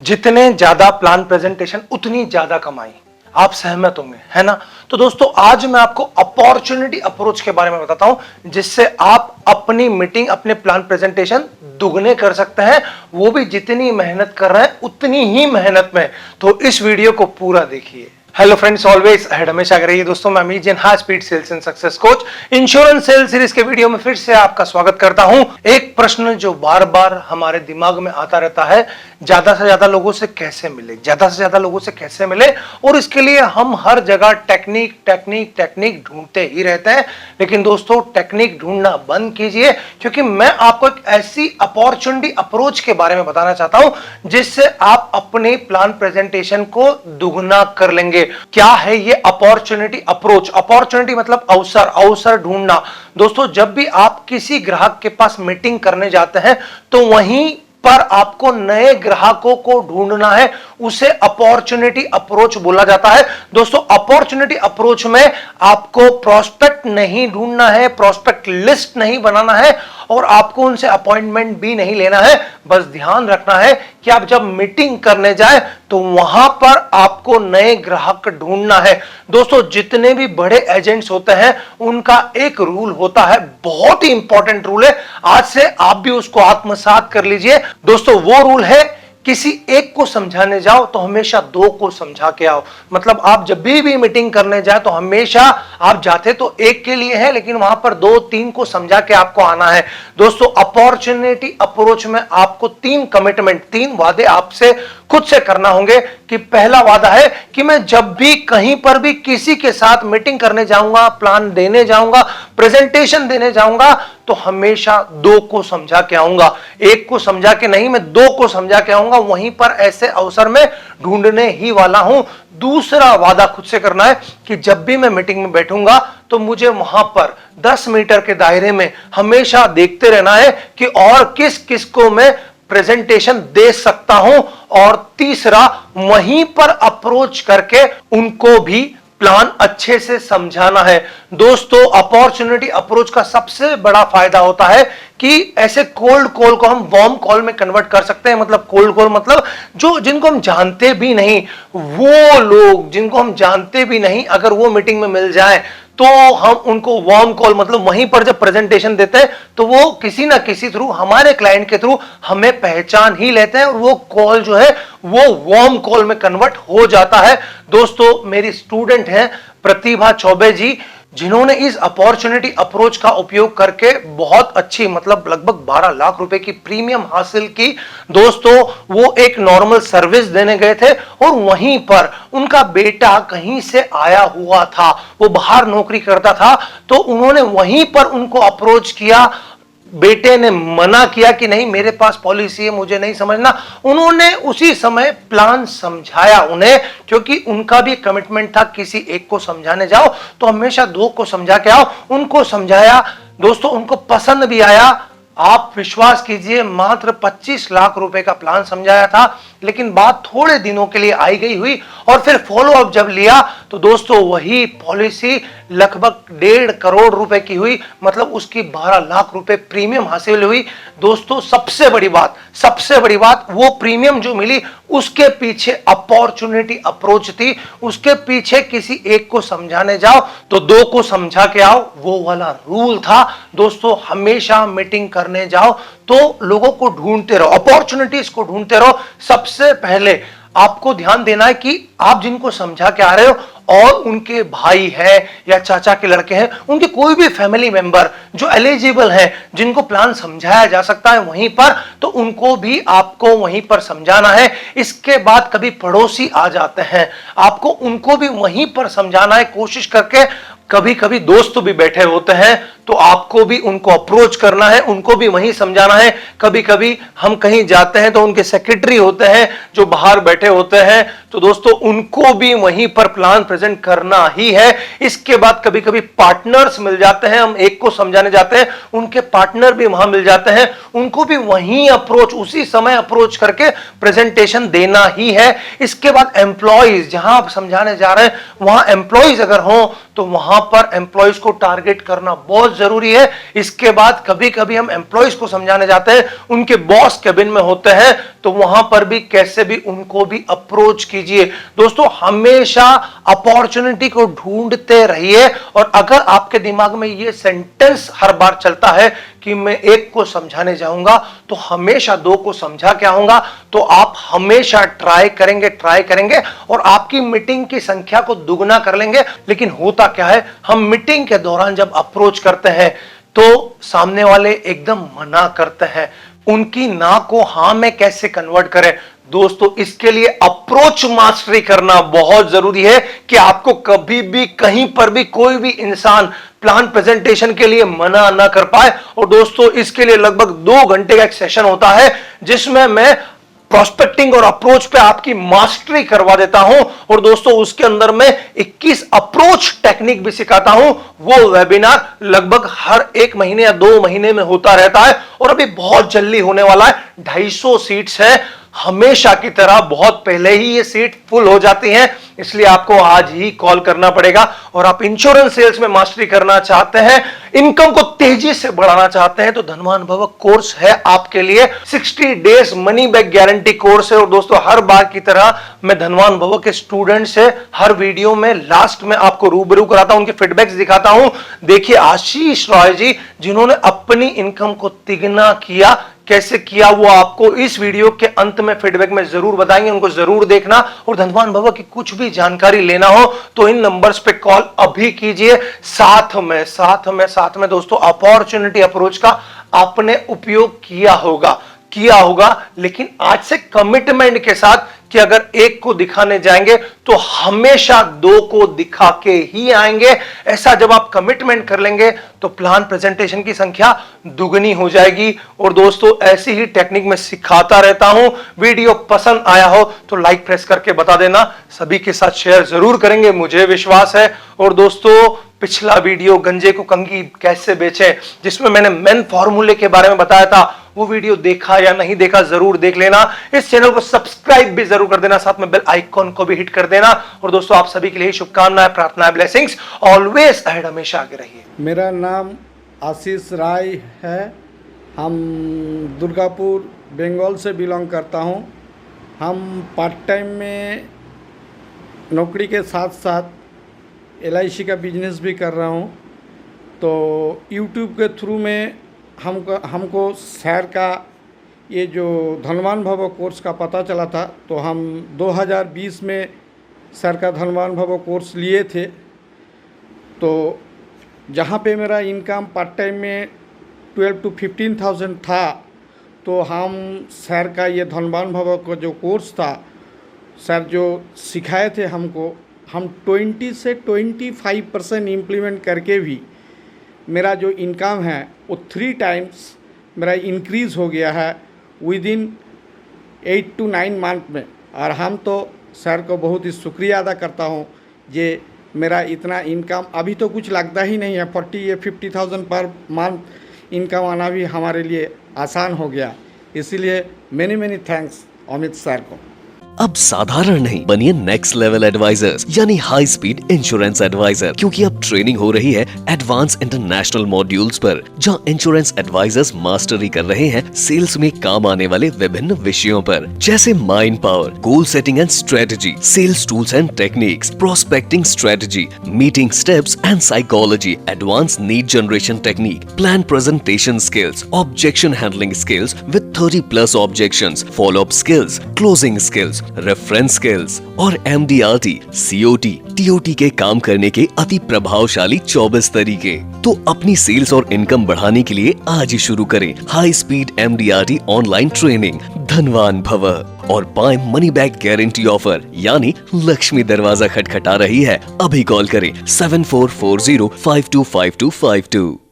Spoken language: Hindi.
जितने ज्यादा प्लान प्रेजेंटेशन उतनी ज्यादा कमाई। आप सहमत होंगे, है ना। तो दोस्तों आज मैं आपको अपॉर्चुनिटी अप्रोच के बारे में बताता हूं, जिससे आप अपनी मीटिंग, अपने प्लान प्रेजेंटेशन दुगने कर सकते हैं, वो भी जितनी मेहनत कर रहे हैं उतनी ही मेहनत में। तो इस वीडियो को पूरा देखिए। हेलो फ्रेंड्स, ऑलवेज अहेड, हमेशा आगे रहिए। दोस्तों मैं Amit Jain, high speed sales and success coach, insurance sales series के वीडियो में फिर से आपका स्वागत करता हूं। एक प्रश्न जो बार बार हमारे दिमाग में आता रहता है, ज्यादा से ज्यादा लोगों से कैसे मिले, ज्यादा से ज्यादा लोगों से कैसे मिले। और इसके लिए हम हर जगह टेक्निक ढूंढते ही रहते हैं। लेकिन दोस्तों टेक्निक ढूंढना बंद कीजिए, क्योंकि मैं आपको एक ऐसी अपॉर्चुनिटी अप्रोच के बारे में बताना चाहता हूं जिससे आप अपने प्लान प्रेजेंटेशन को दुगना कर लेंगे। क्या है ये अपॉर्चुनिटी अप्रोच? अपॉर्चुनिटी मतलब अवसर, अवसर ढूंढना। दोस्तों जब भी आप किसी ग्राहक के पास मीटिंग करने जाते हैं तो वहीं पर आपको नए ग्राहकों को ढूंढना है, उसे अपॉर्चुनिटी अप्रोच बोला जाता है। दोस्तों अपॉर्चुनिटी अप्रोच में आपको प्रोस्पेक्ट नहीं ढूंढना है, प्रोस्पेक्ट लिस्ट नहीं बनाना है, और आपको उनसे अपॉइंटमेंट भी नहीं लेना है। बस ध्यान रखना है कि आप जब मीटिंग करने जाए तो वहां पर आपको नए ग्राहक ढूंढना है। दोस्तों जितने भी बड़े एजेंट्स होते हैं उनका एक रूल होता है, बहुत ही इंपॉर्टेंट रूल है। आज से आप भी उसको आत्मसात कर लीजिए। दोस्तों वो रूल है, किसी एक को समझाने जाओ तो हमेशा दो को समझा के आओ। मतलब आप जब भी मीटिंग करने जाए तो हमेशा आप जाते तो एक के लिए है, लेकिन वहां पर दो तीन को समझा के आपको आना है। दोस्तों अपॉर्चुनिटी अप्रोच में आपको तीन कमिटमेंट, तीन वादे आपसे खुद से करना होंगे। कि पहला वादा है कि मैं जब भी कहीं पर भी किसी के साथ मीटिंग करने जाऊंगा, प्लान देने जाऊंगा, प्रेजेंटेशन देने जाऊंगा, तो हमेशा दो को समझा के आऊंगा। एक को समझा के नहीं, मैं दो को समझा के आऊंगा। वहीं पर ऐसे अवसर में ढूंढने ही वाला हूं। दूसरा वादा खुद से करना है कि जब भी मैं मीटिंग में बैठूंगा तो मुझे वहां पर 10 मीटर के दायरे में हमेशा देखते रहना है कि और किस किस को मैं प्रेजेंटेशन दे सकता हूं। और तीसरा, वहीं पर अप्रोच करके उनको भी प्लान अच्छे से समझाना है। दोस्तों अपॉर्चुनिटी अप्रोच का सबसे बड़ा फायदा होता है कि ऐसे कोल्ड कॉल को हम वार्म कॉल में कन्वर्ट कर सकते हैं। मतलब कोल्ड कॉल मतलब जो जिनको हम जानते भी नहीं, वो लोग जिनको हम जानते भी नहीं अगर वो मीटिंग में मिल जाए तो हम उनको वार्म कॉल, मतलब वहीं पर जब प्रेजेंटेशन देते हैं तो वो किसी ना किसी थ्रू, हमारे क्लाइंट के थ्रू हमें पहचान ही लेते हैं, और वो कॉल जो है वो वार्म कॉल में कन्वर्ट हो जाता है। दोस्तों मेरी स्टूडेंट हैं प्रतिभा चौबे जी, जिन्होंने इस अपॉर्चुनिटी अप्रोच का उपयोग करके बहुत अच्छी, मतलब लगभग 12 लाख रुपए की प्रीमियम हासिल की। दोस्तों वो एक नॉर्मल सर्विस देने गए थे और वहीं पर उनका बेटा कहीं से आया हुआ था, वो बाहर नौकरी करता था, तो उन्होंने वहीं पर उनको अप्रोच किया। बेटे ने मना किया कि नहीं मेरे पास पॉलिसी है, मुझे नहीं समझना। उन्होंने उसी समय प्लान समझाया उन्हें, क्योंकि उनका भी कमिटमेंट था किसी एक को समझाने जाओ तो हमेशा दो को समझा के आओ। उनको समझाया, दोस्तों उनको पसंद भी आया। आप विश्वास कीजिए, मात्र 25 लाख रुपए का प्लान समझाया था, लेकिन बात थोड़े दिनों के लिए आई गई हुई, और फिर फॉलो अप जब लिया तो दोस्तों वही पॉलिसी लगभग 1.5 करोड़ रुपए की हुई। मतलब उसकी 12 लाख रुपए प्रीमियम हासिल हुई। दोस्तों सबसे बड़ी बात, वो प्रीमियम जो मिली उसके पीछे अपॉर्चुनिटी अप्रोच थी। उसके पीछे किसी एक को समझाने जाओ तो दो को समझा के आओ, वो वाला रूल था। दोस्तों हमेशा मीटिंग करने जाओ तो लोगों को ढूंढते रहो, अपॉर्चुनिटीज को ढूंढते रहो। सबसे पहले आपको ध्यान देना है कि आप जिनको समझा के आ रहे हो और उनके भाई है या चाचा के लड़के हैं, उनके कोई भी फैमिली मेंबर जो एलिजिबल हैं, जिनको प्लान समझाया जा सकता है वहीं पर, तो उनको भी आपको वहीं पर समझाना है। इसके बाद कभी पड़ोसी आ जाते हैं, आपको उनको भी वहीं पर समझाना है कोशिश करके। कभी कभी दोस्त भी बैठे होते हैं तो आपको भी उनको अप्रोच करना है, उनको भी वहीं समझाना है। कभी कभी हम कहीं जाते हैं तो उनके सेक्रेटरी होते हैं जो बाहर बैठे होते हैं, तो दोस्तों उनको भी वहीं पर प्लान प्रेजेंट करना ही है। इसके बाद कभी कभी पार्टनर्स मिल जाते हैं, हम एक को समझाने जाते हैं, उनके पार्टनर भी वहां मिल जाते हैं, उनको भी वहीं अप्रोच, उसी समय अप्रोच करके प्रेजेंटेशन देना ही है। इसके बाद एम्प्लॉइज, जहां आप समझाने जा रहे हैं वहां एम्प्लॉइज अगर हो तो वहां पर एम्प्लॉइज को टारगेट करना बहुत जरूरी है। इसके बाद कभी कभी हम एम्प्लॉइज को समझाने जाते हैं, उनके बॉस केबिन में होते हैं, तो वहां पर भी कैसे भी उनको भी अप्रोच कीजिए। दोस्तों हमेशा अपॉर्चुनिटी को ढूंढते रहिए, और अगर आपके दिमाग में ये सेंटेंस हर बार चलता है कि मैं एक को समझाने जाऊंगा तो हमेशा दो को समझा के आऊंगा, तो आप हमेशा ट्राई करेंगे और आपकी मीटिंग की संख्या को दुगना कर लेंगे। लेकिन होता क्या है, हम मीटिंग के दौरान जब अप्रोच करते हैं तो सामने वाले एकदम मना करते हैं, उनकी ना को हां में कैसे कन्वर्ट करें। दोस्तों इसके लिए अप्रोच मास्टरी करना बहुत जरूरी है कि आपको कभी भी कहीं पर भी कोई भी इंसान प्लान प्रेजेंटेशन के लिए मना ना कर पाए। और दोस्तों इसके लिए लगभग 2 घंटे का एक सेशन होता है जिसमें मैं प्रोस्पेक्टिंग और अप्रोच पे आपकी मास्टरी करवा देता हूं, और दोस्तों उसके अंदर मैं 21 अप्रोच टेक्निक भी सिखाता हूं। वो वेबिनार लगभग हर 1 महीने या 2 महीने में होता रहता है, और अभी बहुत जल्दी होने वाला है। 250 सीट्स है, हमेशा की तरह बहुत पहले ही ये सीट फुल हो जाती हैं, इसलिए आपको आज ही कॉल करना पड़ेगा। और आप इंश्योरेंस सेल्स में मास्टरी करना चाहते हैं, इनकम को तेजी से बढ़ाना चाहते हैं, तो धनवान भव कोर्स है आपके लिए। 60 days money back guarantee course है। और दोस्तों हर बार की तरह मैं धनवान भव के स्टूडेंट से हर वीडियो में लास्ट में आपको रूबरू कराता हूं, उनके फीडबैक्स दिखाता हूं। देखिए आशीष रॉय जी जिन्होंने अपनी इनकम को तिगुना किया, कैसे किया वो आपको इस वीडियो के अंत में फीडबैक में जरूर बताएंगे, उनको जरूर देखना। और धनवान भव की कुछ भी जानकारी लेना हो तो इन नंबर्स पे कॉल अभी कीजिए। साथ में दोस्तों अपॉर्चुनिटी अप्रोच का आपने उपयोग किया होगा, लेकिन आज से कमिटमेंट के साथ कि अगर एक को दिखाने जाएंगे तो हमेशा 2 को दिखा के ही आएंगे। ऐसा जब आप कमिटमेंट कर लेंगे तो प्लान प्रेजेंटेशन की संख्या दुगनी हो जाएगी। और दोस्तों ऐसी ही टेक्निक मैं सिखाता रहता हूं। वीडियो पसंद आया हो तो लाइक प्रेस करके बता देना, सभी के साथ शेयर जरूर करेंगे, मुझे विश्वास है। और दोस्तों पिछला वीडियो गंजे को कंघी कैसे बेचें, जिसमें मैंने मेन फॉर्मूले के बारे में बताया था, वो वीडियो देखा या नहीं देखा जरूर देख लेना। इस चैनल को सब्सक्राइब भी जरूर कर देना, साथ में बेल आइकॉन को भी हिट कर देना। और दोस्तों आप सभी के लिए शुभकामनाएं, प्रार्थनाएं, ब्लेसिंग्स, ऑलवेज अहेड, हमेशा आगे रहिए। मेरा नाम आशीष राय है। हम दुर्गापुर बंगाल से बिलोंग करता हूँ। हम पार्ट टाइम में नौकरी के साथ साथ LIC का बिजनेस भी कर रहा हूँ। तो YouTube के थ्रू में हमको सर का ये जो धनवान भव कोर्स का पता चला था, तो हम 2020 में सर का धनवान भव कोर्स लिए थे। तो जहाँ पे मेरा इनकम पार्ट टाइम में 12 to 15,000 था, तो हम सर का ये धनवान भव का जो कोर्स था, सर जो सिखाए थे हमको, हम 20 से 25% इम्प्लीमेंट करके भी मेरा जो इनकम है वो 3 टाइम्स मेरा इंक्रीज़ हो गया है विदिन 8 to 9 मंथ में। और हम तो सर को बहुत ही शुक्रिया अदा करता हूँ, ये मेरा इतना इनकम अभी तो कुछ लगता ही नहीं है। 40 या 50,000 पर मंथ इनकम आना भी हमारे लिए आसान हो गया। इसीलिए मेनी थैंक्स अमित सर को। अब साधारण नहीं, बनिए नेक्स्ट लेवल एडवाइजर्स यानी हाई स्पीड इंश्योरेंस एडवाइजर, क्योंकि अब ट्रेनिंग हो रही है एडवांस इंटरनेशनल मॉड्यूल्स पर, जहां इंश्योरेंस एडवाइजर्स मास्टरी कर रहे हैं सेल्स में काम आने वाले विभिन्न विषयों पर, जैसे mind power, goal setting and strategy, sales tools and techniques, prospecting strategy, meeting steps and psychology, advance need generation technique, plan presentation skills, objection handling skills with 30+ objections, follow up skills, closing skills, reference skills और MDRT, COT, TOT के काम करने के अति प्रभावशाली 24 तरीके। तो अपनी सेल्स और इनकम बढ़ाने के लिए आज ही शुरू करें high speed MDRT online training धनवान भव और पाएं मनी बैक गारंटी ऑफर, यानी लक्ष्मी दरवाजा खटखटा रही है। अभी कॉल करें 7440525252।